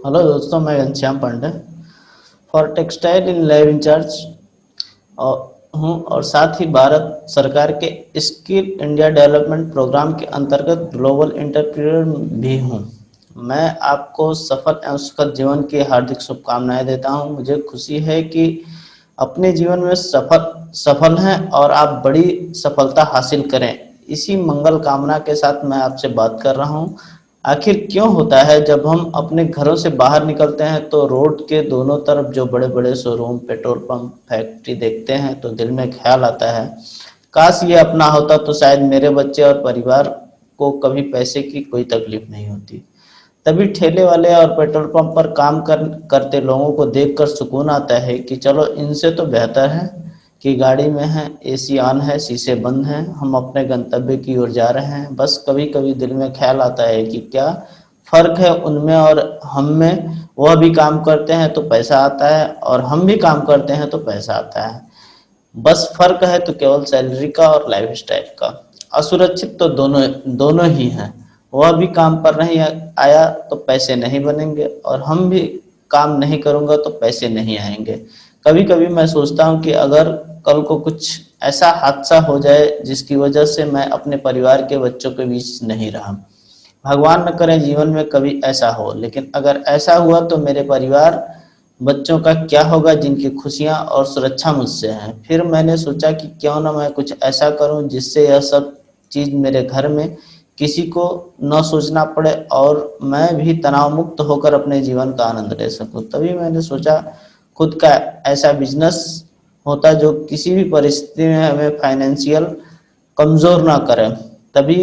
Hello दोस्तों, मैं Ghanshyam Pande for textile in live incharge हूँ और साथ ही भारत सरकार के स्किल इंडिया डेवलपमेंट प्रोग्राम के अंतर्गत ग्लोबल एंटरप्रेन्योर भी हूँ। मैं आपको सफल एवं सुखद जीवन की हार्दिक शुभकामनाएं देता हूँ। मुझे खुशी है कि अपने जीवन में सफल सफल हैं और आप बड़ी सफलता हासिल करें। इसी मंगल कामना के साथ मैं आपसे बात कर रहा हूँ। आखिर क्यों होता है जब हम अपने घरों से बाहर निकलते हैं तो रोड के दोनों तरफ जो बड़े बड़े शोरूम, पेट्रोल पंप, फैक्ट्री देखते हैं तो दिल में ख्याल आता है, काश ये अपना होता तो शायद मेरे बच्चे और परिवार को कभी पैसे की कोई तकलीफ नहीं होती। तभी ठेले वाले और पेट्रोल पंप पर करते लोगों को देखकर सुकून आता है कि चलो इनसे तो बेहतर है कि गाड़ी में हैं, एसी ऑन है, शीशे बंद हैं, हम अपने गंतव्य की ओर जा रहे हैं। बस कभी कभी दिल में ख्याल आता है कि क्या फर्क है उनमें और हम में। वह भी काम करते हैं तो पैसा आता है और हम भी काम करते हैं तो पैसा आता है। बस फर्क है तो केवल सैलरी का और लाइफस्टाइल का। असुरक्षित तो दोनों दोनों ही हैं। वह भी काम पर नहीं आया तो पैसे नहीं बनेंगे और हम भी काम नहीं करूँगा तो पैसे नहीं आएंगे। कभी कभी मैं सोचता हूँ कि अगर कल को कुछ ऐसा हादसा हो जाए जिसकी वजह से मैं अपने परिवार के बच्चों के बीच नहीं रहा। भगवान न करे जीवन में कभी ऐसा हो, लेकिन अगर ऐसा हुआ तो मेरे परिवार बच्चों का क्या होगा जिनकी खुशियां और सुरक्षा मुझसे हैं। फिर मैंने सोचा कि क्यों ना मैं कुछ ऐसा करूं जिससे यह सब चीज मेरे घर में किसी को न सोचना पड़े और मैं भी तनाव मुक्त होकर अपने जीवन का आनंद ले सकूं। तभी मैंने सोचा खुद का ऐसा बिजनेस होता जो किसी भी परिस्थिति में हमें फाइनेंशियल कमजोर ना करे। तभी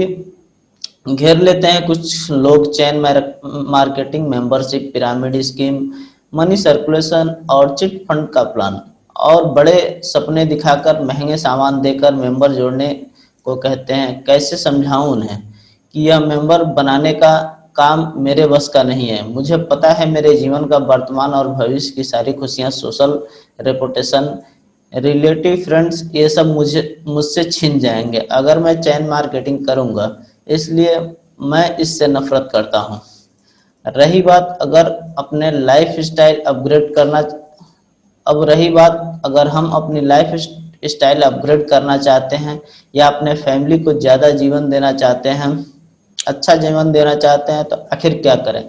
घेर लेते हैं कुछ लोग chain marketing, membership, pyramid scheme, money circulation और चिट फंड का प्लान और बड़े सपने दिखाकर महंगे सामान देकर मेंबर जोड़ने को कहते हैं। कैसे समझाऊं उन्हें कि यह मेंबर बनाने का काम मेरे बस का नहीं है। मुझे पता है मेरे जीवन का वर्तमान और भविष्य की सारी खुशियां, सोशल रेपुटेशन, रिलेटिव, फ्रेंड्स, ये सब मुझसे छिन जाएंगे अगर मैं चैन मार्केटिंग करूंगा। इसलिए मैं इससे नफरत करता हूँ। रही बात अगर अपने लाइफ स्टाइल अपग्रेड करना अब रही बात अगर हम अपनी लाइफ स्टाइल अपग्रेड करना चाहते हैं या अपने फैमिली को ज़्यादा जीवन देना चाहते हैं, अच्छा जीवन देना चाहते हैं, तो आखिर क्या करें।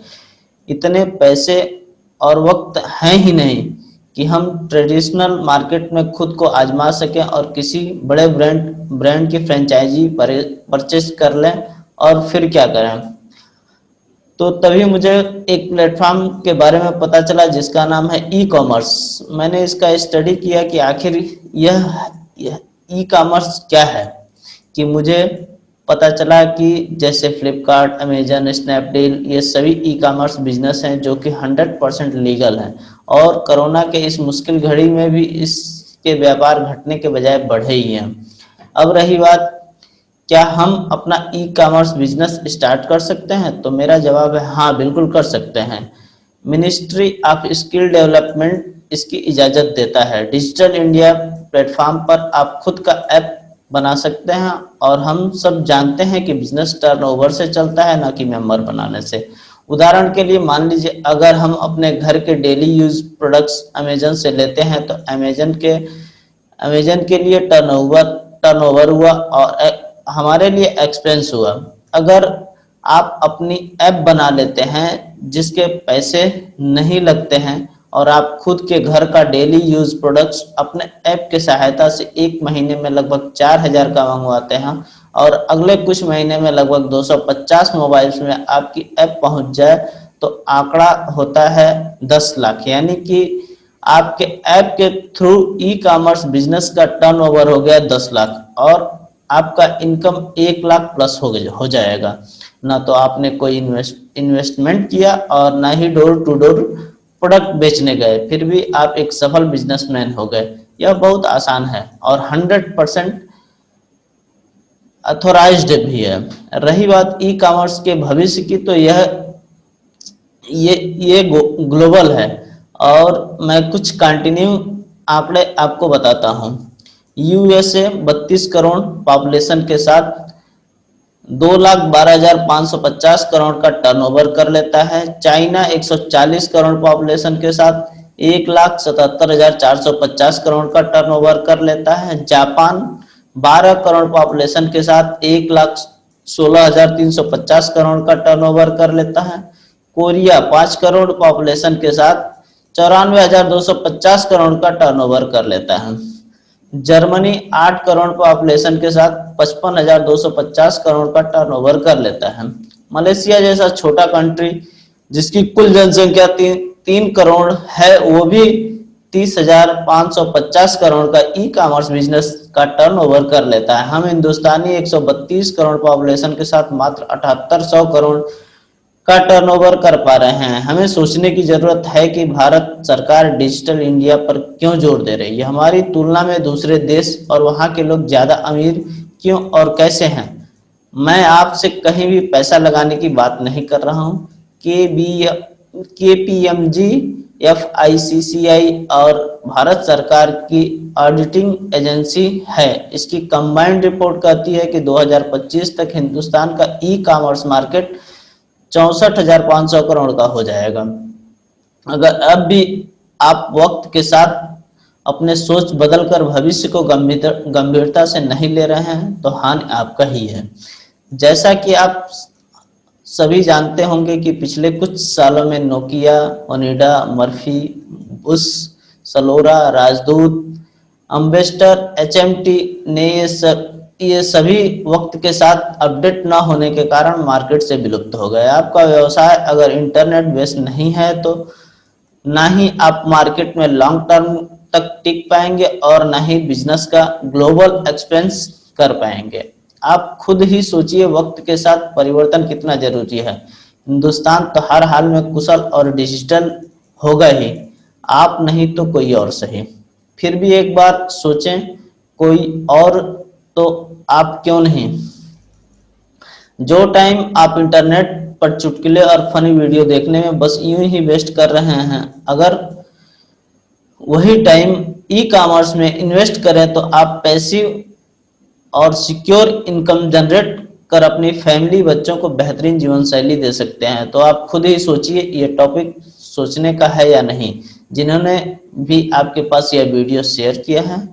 इतने पैसे और वक्त हैं ही नहीं कि हम ट्रेडिशनल मार्केट में खुद को आजमा सकें और किसी बड़े ब्रांड की फ्रेंचाइजी परचेज कर लें। और फिर क्या करें। तो तभी मुझे एक प्लेटफॉर्म के बारे में पता चला जिसका नाम है ई कॉमर्स। मैंने इसका स्टडी किया कि आखिर यह ई कॉमर्स क्या है। कि मुझे पता चला कि जैसे फ्लिपकार्ट, अमेजन, स्नैपडील, ये सभी ई कॉमर्स बिजनेस हैं जो कि 100% लीगल हैं और कोरोना के इस मुश्किल घड़ी में भी इसके व्यापार घटने के बजाय बढ़े ही हैं। अब रही बात, क्या हम अपना ई कॉमर्स बिजनेस स्टार्ट कर सकते हैं, तो मेरा जवाब है हाँ, बिल्कुल कर सकते हैं। मिनिस्ट्री ऑफ स्किल डेवलपमेंट इसकी इजाज़त देता है। डिजिटल इंडिया प्लेटफॉर्म पर आप खुद का ऐप बना सकते हैं और हम सब जानते हैं कि बिजनेस टर्नओवर से चलता है, ना कि मेंबर बनाने से। उदाहरण के लिए मान लीजिए अगर हम अपने घर के डेली यूज प्रोडक्ट्स अमेजन से लेते हैं तो अमेजन के लिए टर्नओवर हुआ और हमारे लिए एक्सपेंस हुआ। अगर आप अपनी ऐप बना लेते हैं जिसके पैसे नहीं लगते हैं और आप खुद के घर का डेली यूज प्रोडक्ट्स अपने ऐप के सहायता से एक महीने में लगभग 4,000 का मंगवाते हैं और अगले कुछ महीने में लगभग 250 मोबाइल्स में आपकी ऐप पहुंच जाए, तो आंकड़ा होता है 10 लाख। यानी कि आपके ऐप के थ्रू ई कॉमर्स बिजनेस का टर्नओवर हो गया 10 लाख और आपका इनकम 1 लाख प्लस हो जाएगा। ना तो आपने कोई इन्वेस्टमेंट किया और ना ही डोर टू डोर प्रोडक्ट बेचने गए, फिर भी आप एक सफल बिजनेसमैन हो गए। यह बहुत आसान है और 100% अथोराइज्ड भी है। रही बात ई कॉमर्स के भविष्य की, तो ये ग्लोबल है और मैं कुछ कंटिन्यू आंकड़े आपको बताता हूँ। यूएसए 32 करोड़ पॉपुलेशन के साथ 2,12,550 करोड़ का टर्नओवर कर लेता है। चाइना 140 करोड़ पॉपुलेशन के साथ 1,77,450 करोड़ का टर्नओवर कर लेता है। जापान 12 करोड़ पॉपुलेशन के साथ 1,16,350 करोड़ का टर्नओवर कर लेता है। कोरिया 5 करोड़ पॉपुलेशन के साथ 94,250 करोड़ का टर्नओवर कर लेता है। जर्मनी 8 करोड़ पॉपुलेशन के साथ 55,250 करोड़ का टर्नओवर कर लेता है। मलेशिया जैसा छोटा कंट्री जिसकी कुल जनसंख्या 3 करोड़ है, वो भी 30,550 करोड़ का ई कॉमर्स बिजनेस का टर्नओवर कर लेता है। हम हिंदुस्तानी 132 करोड़ पॉपुलेशन के साथ मात्र 7800 करोड़ का टर्नओवर कर पा रहे हैं। हमें सोचने की जरूरत है कि भारत सरकार डिजिटल इंडिया पर क्यों जोर दे रही है। हमारी तुलना में दूसरे देश और वहां के लोग ज्यादा अमीर क्यों और कैसे हैं। मैं आपसे कहीं भी पैसा लगाने की बात नहीं कर रहा हूं। KPMG, FICCI और भारत सरकार की ऑडिटिंग एजेंसी है, इसकी कंबाइंड रिपोर्ट कहती है कि 2025 तक हिंदुस्तान का ई कॉमर्स मार्केट 64,500 करोड़ का हो जाएगा। अगर अब भी आप वक्त के साथ अपने सोच बदलकर भविष्य को गंभीरता से नहीं ले रहे हैं तो हानि आपका ही है। जैसा कि आप सभी जानते होंगे कि पिछले कुछ सालों में Nokia, Onida, Murphy, Bush, Salora, राजदूत, अम्बेस्टर, HMT ने ये सभी वक्त के साथ अपडेट न होने के कारण मार्केट से विलुप्त हो गए। आपका व्यवसाय अगर इंटरनेट बेस्ड नहीं है तो ना ही आप मार्केट में लॉन्ग टर्म तक टिक पाएंगे और ना ही बिजनेस का ग्लोबल एक्सपेंस कर पाएंगे। आप खुद ही सोचिए वक्त के साथ परिवर्तन कितना जरूरी है। हिंदुस्तान तो हर हाल में कुशल और डिजिटल होगा ही, आप नहीं तो कोई और सही। फिर भी एक बार सोचें, कोई और तो आप क्यों नहीं। जो टाइम आप इंटरनेट पर चुटकुले और फनी वीडियो देखने में बस यूं ही वेस्ट कर रहे हैं, अगर वही टाइम ई कॉमर्स में इन्वेस्ट करें तो आप पैसिव और सिक्योर इनकम जनरेट कर अपनी फैमिली, बच्चों को बेहतरीन जीवन शैली दे सकते हैं। तो आप खुद ही सोचिए, ये टॉपिक सोचने का है या नहीं। जिन्होंने भी आपके पास यह वीडियो शेयर किया है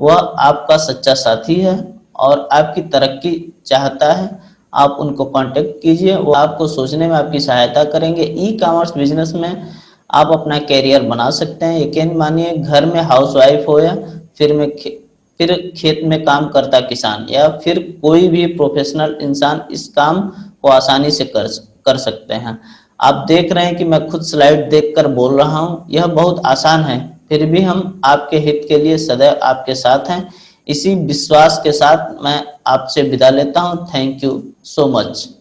वह आपका सच्चा साथी है और आपकी तरक्की चाहता है। आप उनको कांटेक्ट कीजिए, वो आपको सोचने में आपकी सहायता करेंगे। ई कॉमर्स बिजनेस में आप अपना कैरियर बना सकते हैं। यकीन मानिए, घर में हाउसवाइफ हो या फिर खेत में काम करता किसान या फिर कोई भी प्रोफेशनल इंसान इस काम को आसानी से कर सकते हैं। आप देख रहे हैं कि मैं खुद स्लाइड देखकर बोल रहा हूं, यह बहुत आसान है। फिर भी हम आपके हित के लिए सदैव आपके साथ हैं। इसी विश्वास के साथ मैं आपसे विदा लेता हूं। Thank you so much.